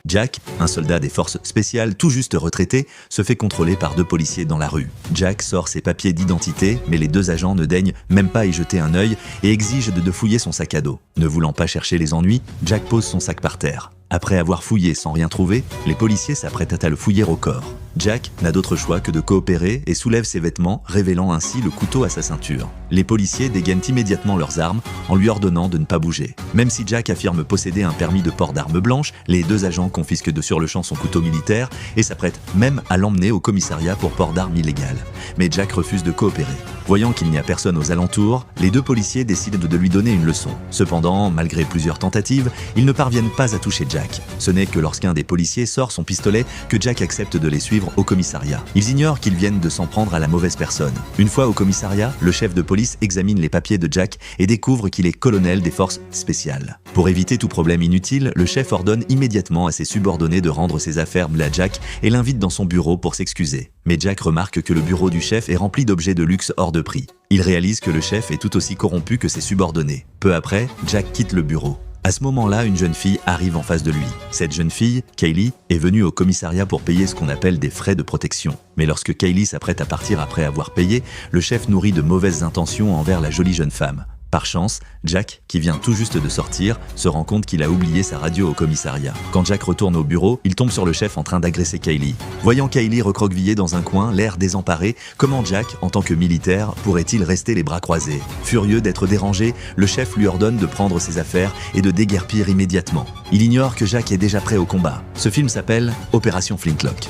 Jack, un soldat des forces spéciales tout juste retraité, se fait contrôler par 2 policiers dans la rue. Jack sort ses papiers d'identité, mais les 2 agents ne daignent même pas y jeter un œil et exigent de fouiller son sac à dos. Ne voulant pas chercher les ennuis, Jack pose son sac par terre. Après avoir fouillé sans rien trouver, les policiers s'apprêtent à le fouiller au corps. Jack n'a d'autre choix que de coopérer et soulève ses vêtements, révélant ainsi le couteau à sa ceinture. Les policiers dégainent immédiatement leurs armes en lui ordonnant de ne pas bouger. Même si Jack affirme posséder un permis de port d'armes blanches, les 2 agents confisquent de sur-le-champ son couteau militaire et s'apprêtent même à l'emmener au commissariat pour port d'armes illégal. Mais Jack refuse de coopérer. Voyant qu'il n'y a personne aux alentours, les 2 policiers décident de lui donner une leçon. Cependant, malgré plusieurs tentatives, ils ne parviennent pas à toucher Jack. Ce n'est que lorsqu'un des policiers sort son pistolet que Jack accepte de les suivre au commissariat. Ils ignorent qu'ils viennent de s'en prendre à la mauvaise personne. Une fois au commissariat, le chef de police examine les papiers de Jack et découvre qu'il est colonel des forces spéciales. Pour éviter tout problème inutile, le chef ordonne immédiatement à ses subordonnés de rendre ses affaires à Jack et l'invite dans son bureau pour s'excuser. Mais Jack remarque que le bureau du chef est rempli d'objets de luxe hors de prix. Il réalise que le chef est tout aussi corrompu que ses subordonnés. Peu après, Jack quitte le bureau. À ce moment-là, une jeune fille arrive en face de lui. Cette jeune fille, Kaylee, est venue au commissariat pour payer ce qu'on appelle des frais de protection. Mais lorsque Kaylee s'apprête à partir après avoir payé, le chef nourrit de mauvaises intentions envers la jolie jeune femme. Par chance, Jack, qui vient tout juste de sortir, se rend compte qu'il a oublié sa radio au commissariat. Quand Jack retourne au bureau, il tombe sur le chef en train d'agresser Kaylee. Voyant Kaylee recroquevillée dans un coin, l'air désemparé, comment Jack, en tant que militaire, pourrait-il rester les bras croisés? Furieux d'être dérangé, le chef lui ordonne de prendre ses affaires et de déguerpir immédiatement. Il ignore que Jack est déjà prêt au combat. Ce film s'appelle Opération Flintlock.